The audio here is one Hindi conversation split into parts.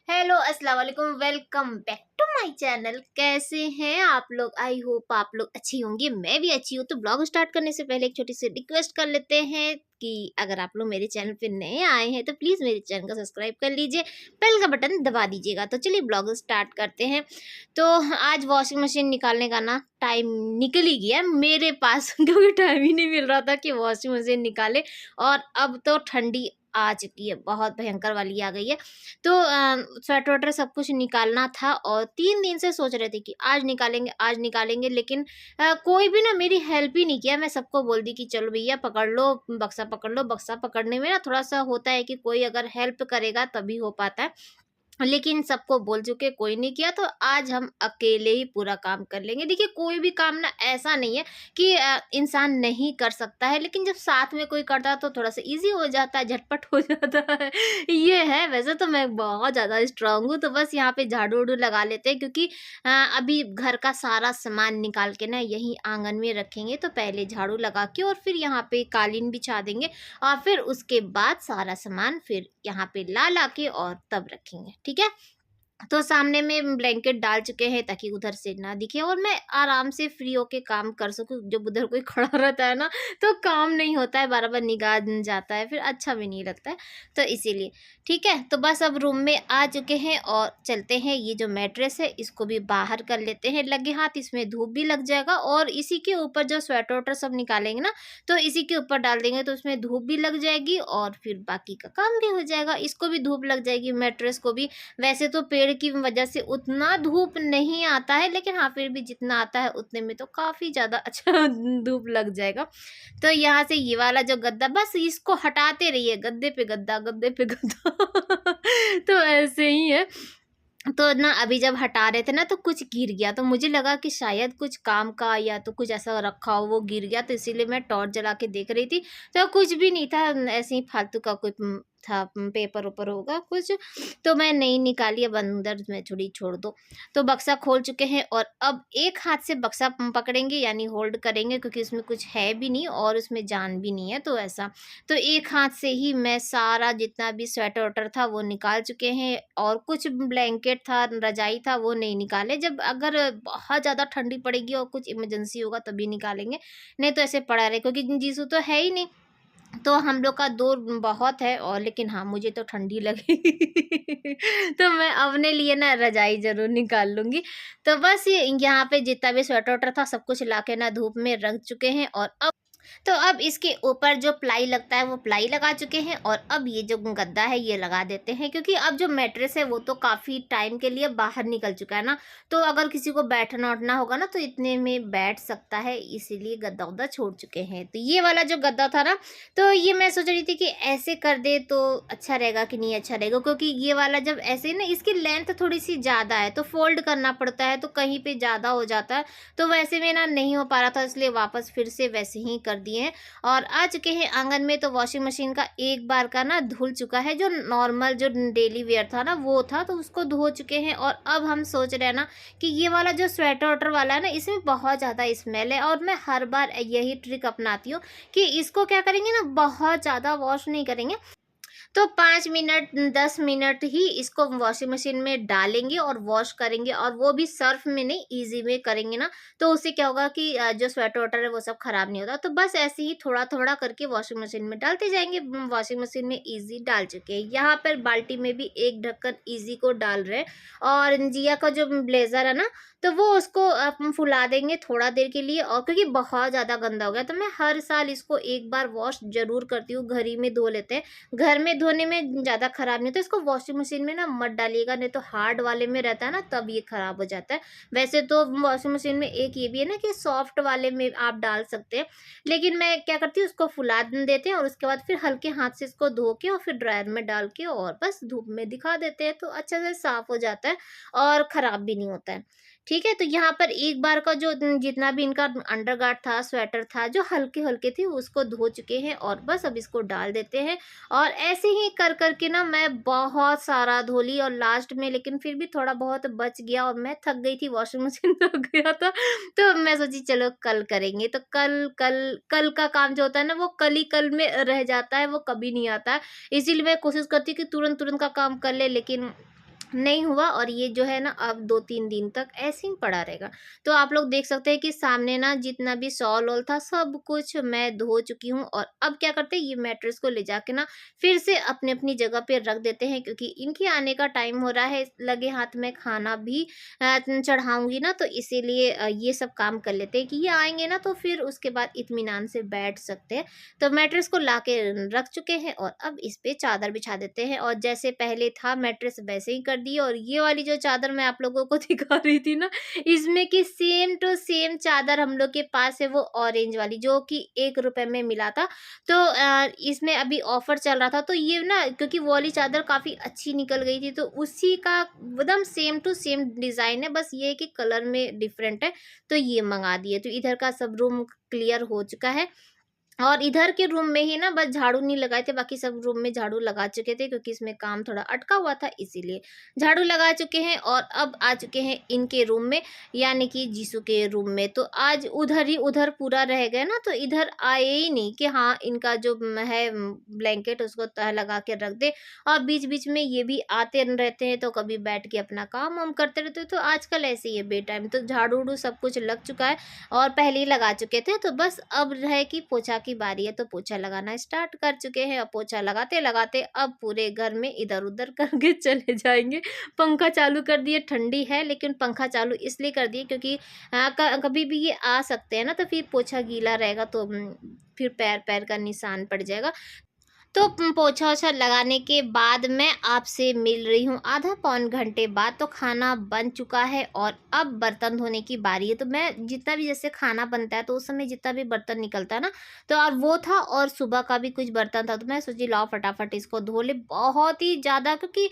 हेलो अस्सलाम वालेकुम, welcome back to my channel. कैसे हैं आप लोग? आई होप आप लोग अच्छी होंगी, मैं भी अच्छी हूँ। तो ब्लॉग स्टार्ट करने से पहले एक छोटी सी रिक्वेस्ट कर लेते हैं कि अगर आप लोग मेरे चैनल पे नए आए हैं तो प्लीज़ मेरे चैनल को सब्सक्राइब कर लीजिए, बेल का बटन दबा दीजिएगा। तो चलिए ब्लॉग स्टार्ट करते हैं। तो आज वॉशिंग मशीन निकालने का ना टाइम निकल ही गया मेरे पास क्योंकि टाइम ही नहीं मिल रहा था कि वॉशिंग मशीन निकाले। और अब तो ठंडी आ चुकी है, बहुत भयंकर वाली आ गई है। तो स्वेटर वेटर सब कुछ निकालना था और 3 दिन से सोच रहे थे कि आज निकालेंगे, लेकिन कोई भी ना मेरी हेल्प ही नहीं किया। मैं सबको बोल दी कि चलो भैया पकड़ लो, बक्सा पकड़ लो। बक्सा पकड़ने में ना थोड़ा-सा होता है कि कोई अगर हेल्प करेगा तभी हो पाता है। लेकिन सबको बोल चुके, कोई नहीं किया, तो आज हम अकेले ही पूरा काम कर लेंगे। देखिए कोई भी काम ना ऐसा नहीं है कि इंसान नहीं कर सकता है, लेकिन जब साथ में कोई करता है तो थोड़ा सा इजी हो जाता है, झटपट हो जाता है। ये है। वैसे तो मैं बहुत ज़्यादा स्ट्रांग हूँ, तो बस यहाँ पे झाड़ू उड़ू लगा लेते हैं क्योंकि अभी घर का सारा सामान निकाल के ना यहीं आंगन में रखेंगे। तो पहले झाड़ू लगा के और फिर यहाँ पे कालीन बिछा देंगे और फिर उसके बाद सारा सामान फिर यहाँ पे ला ला के और तब रखेंगे, ठीक है। तो सामने में ब्लैंकेट डाल चुके हैं ताकि उधर से ना दिखे और मैं आराम से फ्री होके काम कर सकूं। जब उधर कोई खड़ा रहता है ना तो काम नहीं होता है, बार बार निगाह जाता है, फिर अच्छा भी नहीं लगता है। तो इसीलिए ठीक है। तो बस अब रूम में आ चुके हैं और चलते हैं। ये जो मैट्रेस है इसको भी बाहर कर लेते हैं लगे हाथ, इसमें धूप भी लग जाएगा और इसी के ऊपर जो स्वेटर वेटर सब निकालेंगे ना तो इसी के ऊपर डाल देंगे, तो उसमें धूप भी लग जाएगी और फिर बाकी का काम भी हो जाएगा। इसको भी धूप लग जाएगी, मैट्रेस को भी। वैसे तो पेड़ की वजह से उतना धूप नहीं आता है, लेकिन हाँ फिर भी जितना आता है उतने में तो काफ़ी ज़्यादा अच्छा धूप लग जाएगा। तो यहाँ से ये वाला जो गद्दा, बस इसको हटाते रहिए, गद्दे पे गद्दा, गद्दे पे गद्दा। तो ऐसे ही है। तो ना अभी जब हटा रहे थे ना तो कुछ गिर गया, तो मुझे लगा कि शायद कुछ काम का या तो कुछ ऐसा रखा हो वो गिर गया, तो इसीलिए मैं टॉर्च जला के देख रही थी। तो कुछ भी नहीं था, ऐसे ही फालतू का कोई था, पेपर वेपर होगा कुछ। तो मैं नहीं निकाली, अब अंदर में थोड़ी छोड़ दो। तो बक्सा खोल चुके हैं और अब एक हाथ से बक्सा पकड़ेंगे यानी होल्ड करेंगे क्योंकि उसमें कुछ है भी नहीं और उसमें जान भी नहीं है, तो ऐसा। तो एक हाथ से ही मैं सारा जितना भी स्वेटर वेटर था वो निकाल चुके हैं और कुछ ब्लैंकेट था, रजाई था, वो नहीं निकाले। जब अगर बहुत ज़्यादा ठंडी पड़ेगी और कुछ इमरजेंसी होगा तभी निकालेंगे, नहीं तो ऐसे पड़ा रहे क्योंकि जीसू तो है ही नहीं। तो हम लोग का दूर बहुत है और लेकिन हाँ मुझे तो ठंडी लगेगी। तो मैं अपने लिए ना रजाई ज़रूर निकाल लूँगी। तो बस ये यहाँ पे जितना भी स्वेटर वेटर था सब कुछ लाके ना धूप में रख चुके हैं और अब इसके ऊपर जो प्लाई लगता है वो प्लाई लगा चुके हैं और अब ये जो गद्दा है ये लगा देते हैं क्योंकि अब जो मैट्रेस है वो तो काफ़ी टाइम के लिए बाहर निकल चुका है ना। तो अगर किसी को बैठना उठना होगा ना तो इतने में बैठ सकता है, इसीलिए गद्दा उद्दा छोड़ चुके हैं। तो ये वाला जो गद्दा था ना तो ये मैं सोच रही थी कि ऐसे कर दे तो अच्छा रहेगा कि नहीं अच्छा रहेगा, क्योंकि ये वाला जब ऐसे ना इसकी लेंथ थोड़ी सी ज़्यादा है तो फोल्ड करना पड़ता है, तो कहीं पे ज़्यादा हो जाता है। तो वैसे में ना नहीं हो पा रहा था, इसलिए वापस फिर से वैसे ही कर दिए हैं और आ चुके हैं आंगन में। तो वॉशिंग मशीन का एक बार का ना धुल चुका है, जो नॉर्मल जो डेली वेयर था ना वो था, तो उसको धो चुके हैं। और अब हम सोच रहे हैं ना कि ये वाला जो स्वेटर वेटर वाला है ना इसमें बहुत ज़्यादा स्मेल है और मैं हर बार यही ट्रिक अपनाती हूँ कि इसको क्या करेंगे ना, बहुत ज़्यादा वॉश नहीं करेंगे। तो 5 मिनट 10 मिनट ही इसको वॉशिंग मशीन में डालेंगे और वॉश करेंगे, और वो भी सर्फ में नहीं, इजी में करेंगे ना तो उससे क्या होगा कि जो स्वेटर वाटर है वो सब खराब नहीं होता। तो बस ऐसे ही थोड़ा थोड़ा करके वॉशिंग मशीन में डालते जाएंगे। वॉशिंग मशीन में इजी डाल चुके हैं, यहाँ पर बाल्टी में भी एक ढक्कन इजी को डाल रहे हैं। और जिया का जो ब्लेजर है ना तो वो उसको फुला देंगे थोड़ा देर के लिए, और क्योंकि बहुत ज़्यादा गंदा हो गया तो मैं हर साल इसको एक बार वॉश जरूर करती हूँ, घर ही में धो लेते हैं। घर में धोने में ज़्यादा ख़राब नहीं होता, इसको वॉशिंग मशीन में ना मत डालिएगा, नहीं तो हार्ड वाले में रहता है ना तब ये ख़राब हो जाता है। वैसे तो वॉशिंग मशीन में एक ये भी है ना कि सॉफ्ट वाले में आप डाल सकते हैं, लेकिन मैं क्या करती हूँ उसको फुला देते हैं और उसके बाद फिर हल्के हाथ से इसको धो के और फिर ड्रायर में डाल के और बस धूप में दिखा देते हैं, तो अच्छे से साफ़ हो जाता है और ख़राब भी नहीं होता है। ठीक है। तो यहाँ पर एक बार का जो जितना भी इनका अंडरगार्ड था, स्वेटर था, जो हल्के-हल्के थे उसको धो चुके हैं और बस अब इसको डाल देते हैं। और ऐसे ही कर कर के ना मैं बहुत सारा धो ली और लास्ट में लेकिन फिर भी थोड़ा बहुत बच गया और मैं थक गई थी, वॉशिंग मशीन थक गया था। तो मैं सोची चलो कल करेंगे, तो कल कल कल का काम जो होता है ना वो कल ही कल में रह जाता है, वो कभी नहीं आता है। इसीलिए मैं कोशिश करती हूँ कि तुरंत-तुरंत का काम कर ले, लेकिन नहीं हुआ और ये जो है ना अब 2-3 दिन तक ऐसे ही पड़ा रहेगा। तो आप लोग देख सकते हैं कि सामने ना जितना भी सॉल-ऑल था सब कुछ मैं धो चुकी हूँ और अब क्या करते हैं ये मैट्रेस को ले जाके ना फिर से अपनी-अपनी जगह पे रख देते हैं क्योंकि इनके आने का टाइम हो रहा है। लगे हाथ में खाना भी चढ़ाऊँगी ना तो इसीलिए ये सब काम कर लेते हैं कि ये आएँगे ना तो फिर उसके बाद इत्मीनान से बैठ सकते हैं। तो मैट्रेस को लाके रख चुके हैं और अब इस पे चादर बिछा देते हैं और जैसे पहले था मैट्रेस वैसे ही कर दी। और ये वाली जो चादर मैं आप लोगों को दिखा रही थी ना इसमें कि सेम टू सेम चादर हम लोग के पास है वो ऑरेंज वाली जो कि 1 रुपए में मिला था। तो इसमें अभी ऑफर चल रहा था तो ये ना क्योंकि वो वाली चादर काफ़ी अच्छी निकल गई थी तो उसी का एकदम सेम टू सेम डिज़ाइन है, बस ये है कि कलर में डिफरेंट है। तो ये मंगा दिए। तो इधर का सब रूम क्लियर हो चुका है और इधर के रूम में ही ना बस झाड़ू नहीं लगाए थे, बाकी सब रूम में झाड़ू लगा चुके थे क्योंकि इसमें काम थोड़ा अटका हुआ था इसीलिए झाड़ू लगा चुके हैं। और अब आ चुके हैं इनके रूम में यानी कि जीसू के रूम में। तो आज उधर ही उधर पूरा रह गया ना तो इधर आए ही नहीं कि हाँ इनका जो है ब्लैंकेट उसको तह लगा के रख दे। और बीच बीच में ये भी आते रहते हैं तो कभी बैठ के अपना काम वाम करते रहते हैं। तो आजकल ऐसे ही है बे टाइम। तो झाड़ू उड़ू सब कुछ लग चुका है और पहले ही लगा चुके थे तो बस अब है कि पोछा की बारी है तो पोछा लगाना स्टार्ट कर चुके हैं और पोछा लगाते लगाते अब पूरे घर में इधर उधर करके चले जाएंगे। पंखा चालू कर दिए, ठंडी है लेकिन पंखा चालू इसलिए कर दिए क्योंकि कभी भी ये आ सकते हैं ना तो फिर पोछा गीला रहेगा तो फिर पैर पैर का निशान पड़ जाएगा। तो पोछा ओछा लगाने के बाद मैं आपसे मिल रही हूँ आधा पौन घंटे बाद। तो खाना बन चुका है और अब बर्तन धोने की बारी है। तो मैं जितना भी जैसे खाना बनता है तो उस समय जितना भी बर्तन निकलता है ना तो और वो था और सुबह का भी कुछ बर्तन था तो मैं सोची लाओ फटाफट इसको धो ले। बहुत ही ज़्यादा क्योंकि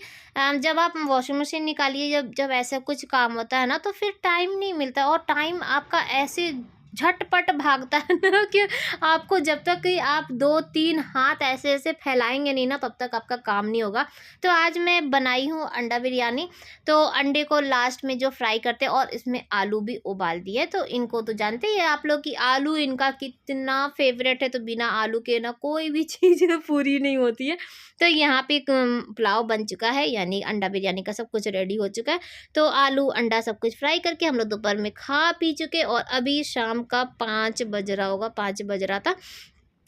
जब आप वॉशिंग मशीन निकालिए जब जब ऐसा कुछ काम होता है ना तो फिर टाइम नहीं मिलता और टाइम आपका ऐसे झटपट भागता है ना कि आपको जब तक कि आप 2-3 हाथ ऐसे-ऐसे फैलाएँगे नहीं ना तब तक आपका काम नहीं होगा। तो आज मैं बनाई हूँ अंडा बिरयानी। तो अंडे को लास्ट में जो फ्राई करते हैं और इसमें आलू भी उबाल दिए। तो इनको तो जानते ही हैं आप लोग कि आलू इनका कितना फ़ेवरेट है तो बिना आलू के ना कोई भी चीज़ पूरी नहीं होती है। तो यहाँ पे एक पुलाव बन चुका है यानी अंडा बिरयानी का सब कुछ रेडी हो चुका है। तो आलू, अंडा सब कुछ फ्राई करके हम लोग दोपहर में खा पी चुके और अभी शाम का 5 बज रहा होगा, 5 बज रहा था।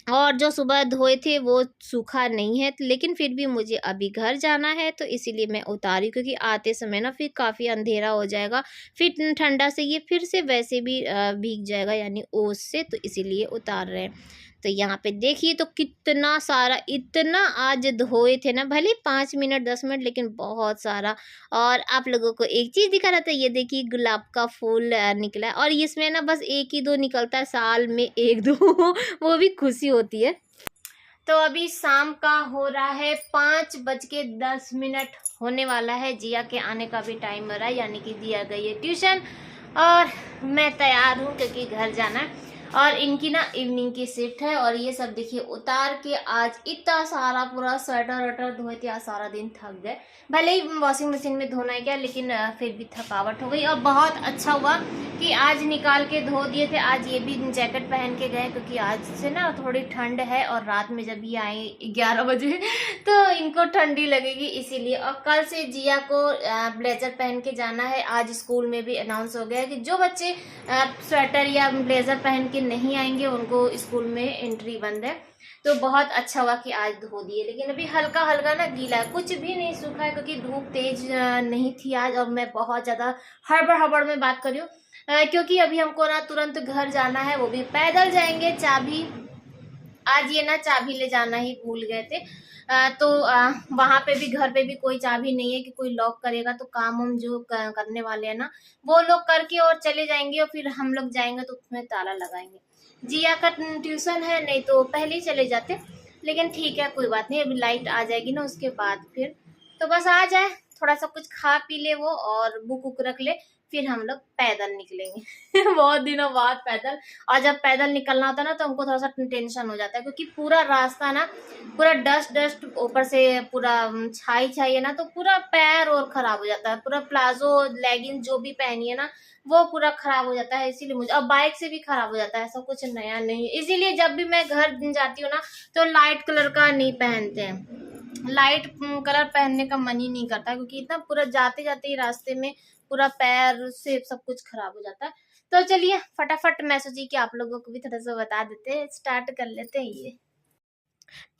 और जो सुबह धोए थे वो सूखा नहीं है लेकिन फिर भी मुझे अभी घर जाना है तो इसीलिए मैं उतारी क्योंकि आते समय ना फिर काफ़ी अंधेरा हो जाएगा। फिर ठंडा से ये फिर से वैसे भी भीग जाएगा यानी ओस से तो इसीलिए उतार रहे हैं। तो यहाँ पे देखिए तो कितना सारा इतना आज धोए थे ना भले 5 मिनट 10 मिनट लेकिन बहुत सारा। और आप लोगों को एक चीज़ दिखा रहा था ये देखिए गुलाब का फूल निकला है और इसमें ना बस 1 ही 2 निकलता है साल में 1-2 वो भी खुशी होती है। तो अभी शाम का हो रहा है 5:10 होने वाला है। जिया के आने का भी टाइम हो रहा है यानी कि दिया गई है ट्यूशन और मैं तैयार हूँ क्योंकि घर जाना है। और इनकी ना इवनिंग की शिफ्ट है और ये सब देखिए उतार के आज इतना सारा पूरा स्वेटर वटर धोए थे। आज सारा दिन थक गए भले ही वॉशिंग मशीन में धोना है क्या लेकिन फिर भी थकावट हो गई। और बहुत अच्छा हुआ कि आज निकाल के धो दिए थे। आज ये भी जैकेट पहन के गए क्योंकि आज से ना थोड़ी ठंड है और रात में जब ये आए 11 बजे तो इनको ठंडी लगेगी इसीलिए। और कल से जिया को ब्लेजर पहन के जाना है। आज स्कूल में भी अनाउंस हो गया है कि जो बच्चे स्वेटर या ब्लेजर पहन के नहीं आएंगे उनको स्कूल में एंट्री बंद है। तो बहुत अच्छा हुआ कि आज धो दिए लेकिन अभी हल्का हल्का ना गीला है, कुछ भी नहीं सूखा है क्योंकि धूप तेज नहीं थी आज। और मैं बहुत ज़्यादा हड़बड़ हड़बड़ में बात कर रही हूँ क्योंकि अभी हमको ना तुरंत घर जाना है, वो भी पैदल जाएंगे। चाबी आज ये ना चाबी ले जाना ही भूल गए थे। तो वहाँ पे भी घर पे भी कोई चाबी नहीं है कि कोई लॉक करेगा। तो काम हम जो करने वाले हैं ना वो लोग करके और चले जाएंगे और फिर हम लोग जाएंगे तो उसमें ताला लगाएंगे। जिया का ट्यूशन है नहीं तो पहले ही चले जाते लेकिन ठीक है कोई बात नहीं, अभी लाइट आ जाएगी ना उसके बाद फिर तो बस आ जाए थोड़ा सा कुछ खा पी ले वो और बुक उक रख ले फिर हम लोग पैदल निकलेंगे बहुत दिनों बाद पैदल। और जब पैदल निकलना होता है ना तो हमको थोड़ा सा टेंशन हो जाता है क्योंकि पूरा रास्ता ना पूरा डस्ट डस्ट ऊपर से पूरा छाई छाई है ना तो पूरा पैर और खराब हो जाता है। पूरा प्लाजो लेगिंग जो भी पहनी है ना वो पूरा खराब हो जाता है इसीलिए मुझे। और बाइक से भी खराब हो जाता है, ऐसा कुछ नया नहीं। इसीलिए जब भी मैं घर जाती हूँ ना तो लाइट कलर का नहीं पहनते हैं लाइट कलर पहनने का मन ही नहीं करता, क्योंकि इतना पूरा जाते जाते ही रास्ते में पूरा पैर से सब कुछ खराब हो जाता है। तो चलिए फटाफट मैं सोची कि आप लोगों को भी थोड़ा सा बता देते हैं, स्टार्ट कर लेते हैं ये।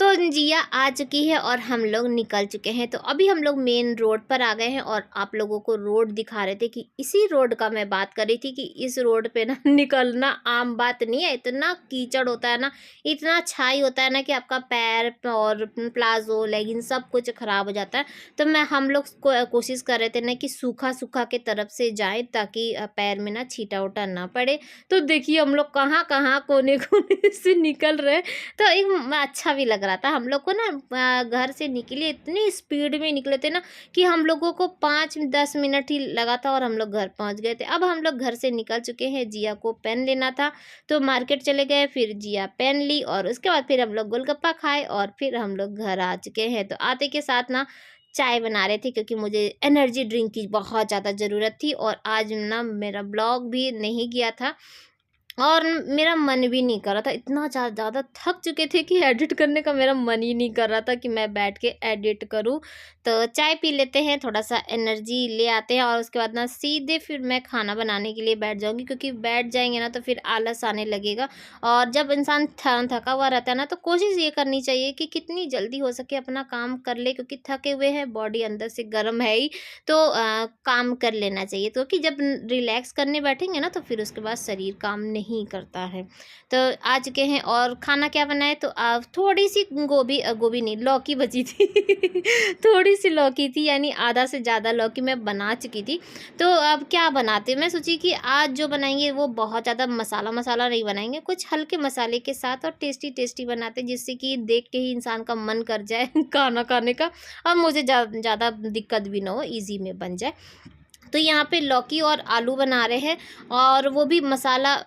तो जिया आ चुकी है और हम लोग निकल चुके हैं। तो अभी हम लोग मेन रोड पर आ गए हैं और आप लोगों को रोड दिखा रहे थे कि इसी रोड का मैं बात कर रही थी कि इस रोड पे ना निकलना आम बात नहीं है। इतना कीचड़ होता है ना, इतना छाई होता है ना कि आपका पैर और प्लाजो लेगिन सब कुछ खराब हो जाता है। तो हम लोग कोशिश कर रहे थे ना कि सूखा सूखा के तरफ से जाए, ताकि पैर में ना छीटा उटा ना पड़े। तो देखिए हम लोग कहाँ कहाँ कोने कोने से निकल रहे हैं। तो एक अच्छा भी लग रहा था। हम लोग को ना घर से निकले इतनी स्पीड में निकले थे ना कि हम लोगों को 5-10 मिनट ही लगा था और हम लोग घर पहुंच गए थे। अब हम लोग घर से निकल चुके हैं। जिया को पेन लेना था तो मार्केट चले गए, फिर जिया पेन ली और उसके बाद फिर हम लोग गोलगप्पा खाए और फिर हम लोग घर आ चुके हैं। तो आते के साथ ना चाय बना रहे थे, क्योंकि मुझे एनर्जी ड्रिंक की बहुत ज़्यादा ज़रूरत थी और आज ना मेरा ब्लॉग भी नहीं गया था और मेरा मन भी नहीं कर रहा था। इतना ज़्यादा थक चुके थे कि एडिट करने का मेरा मन ही नहीं कर रहा था कि मैं बैठ के एडिट करूं। तो चाय पी लेते हैं, थोड़ा सा एनर्जी ले आते हैं और उसके बाद ना सीधे फिर मैं खाना बनाने के लिए बैठ जाऊंगी, क्योंकि बैठ जाएंगे ना तो फिर आलस आने लगेगा। और जब इंसान थका हुआ रहता है ना, तो कोशिश ये करनी चाहिए कि कितनी जल्दी हो सके अपना काम कर ले, क्योंकि थके हुए हैं, बॉडी अंदर से गर्म है ही। तो काम कर लेना चाहिए, तो कि जब रिलैक्स करने बैठेंगे ना तो फिर उसके बाद शरीर काम नहीं करता है। तो आ चुके हैं और खाना क्या बनाए, तो थोड़ी सी गोभी नहीं, लौकी बची थी थोड़ी सी लौकी थी, यानी आधा से ज़्यादा लौकी मैं बना चुकी थी। तो अब क्या बनाते, मैं सोची कि आज जो बनाएंगे वो बहुत ज़्यादा मसाला मसाला नहीं बनाएंगे, कुछ हल्के मसाले के साथ और टेस्टी टेस्टी बनाते, जिससे कि देख के ही इंसान का मन कर जाए खाना खाने का और मुझे ज़्यादा दिक्कत भी ना हो, ईजी में बन जाए। तो यहाँ पे लौकी और आलू बना रहे हैं और वो भी मसाला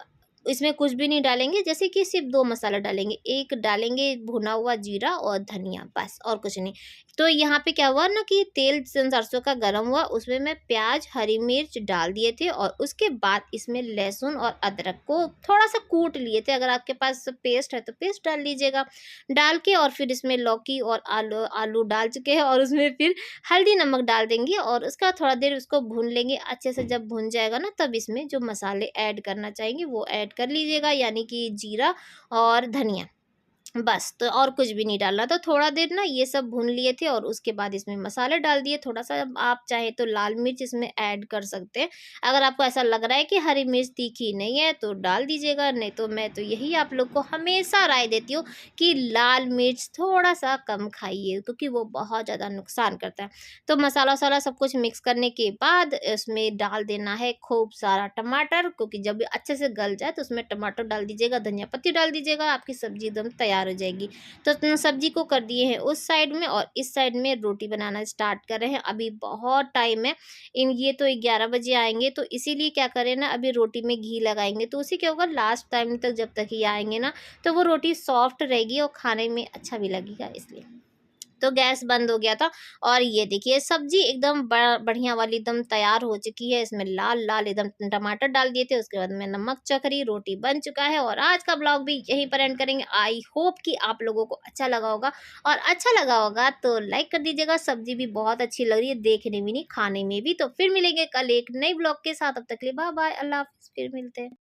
इसमें कुछ भी नहीं डालेंगे, जैसे कि सिर्फ 2 मसाला डालेंगे। एक डालेंगे भुना हुआ जीरा और धनिया, बस और कुछ नहीं। तो यहाँ पे क्या हुआ ना कि तेल सरसों का गरम हुआ, उसमें मैं प्याज हरी मिर्च डाल दिए थे और उसके बाद इसमें लहसुन और अदरक को थोड़ा सा कूट लिए थे। अगर आपके पास पेस्ट है तो पेस्ट डाल लीजिएगा। डाल के और फिर इसमें लौकी और आलू आलू डाल चुके हैं और उसमें फिर हल्दी नमक डाल देंगे और उसका थोड़ा देर उसको भून लेंगे अच्छे से। जब भुन जाएगा ना तब इसमें जो मसाले ऐड करना चाहेंगे वो ऐड कर लीजिएगा, यानी कि जीरा और धनिया, बस। तो और कुछ भी नहीं डालना। तो थोड़ा देर ना ये सब भून लिए थे और उसके बाद इसमें मसाले डाल दिए। थोड़ा सा आप चाहे तो लाल मिर्च इसमें ऐड कर सकते हैं। अगर आपको ऐसा लग रहा है कि हरी मिर्च तीखी नहीं है तो डाल दीजिएगा, नहीं तो मैं तो यही आप लोग को हमेशा राय देती हूँ कि लाल मिर्च थोड़ा सा कम खाइए, क्योंकि वो बहुत ज़्यादा नुकसान करता है। तो मसाला वसाला सब कुछ मिक्स करने के बाद इसमें डाल देना है खूब सारा टमाटर, क्योंकि जब अच्छे से गल जाए तो उसमें टमाटर डाल दीजिएगा, धनिया पत्ती डाल दीजिएगा, आपकी सब्जी एकदम तैयार हो जाएगी। तो सब्जी को कर दिए हैं उस साइड में और इस साइड में रोटी बनाना स्टार्ट कर रहे हैं। अभी बहुत टाइम है, इन ये तो 11 बजे आएंगे, तो इसीलिए क्या करें ना, अभी रोटी में घी लगाएंगे तो उसी क्या होगा, लास्ट टाइम तक जब तक ये आएंगे ना तो वो रोटी सॉफ्ट रहेगी और खाने में अच्छा भी लगेगा, इसलिए। तो गैस बंद हो गया था और ये देखिए सब्जी एकदम बढ़िया वाली एकदम तैयार हो चुकी है। इसमें लाल लाल एकदम टमाटर डाल दिए थे, उसके बाद में नमक चख रही, रोटी बन चुका है। और आज का ब्लॉग भी यहीं पर एंड करेंगे। आई होप कि आप लोगों को अच्छा लगा होगा, और अच्छा लगा होगा तो लाइक कर दीजिएगा। सब्जी भी बहुत अच्छी लग रही है, देखने में नहीं खाने में भी। तो फिर मिलेंगे कल एक नई ब्लॉग के साथ, तब तक के लिए बाय बाय, अल्लाह हाफिज़, फिर मिलते हैं।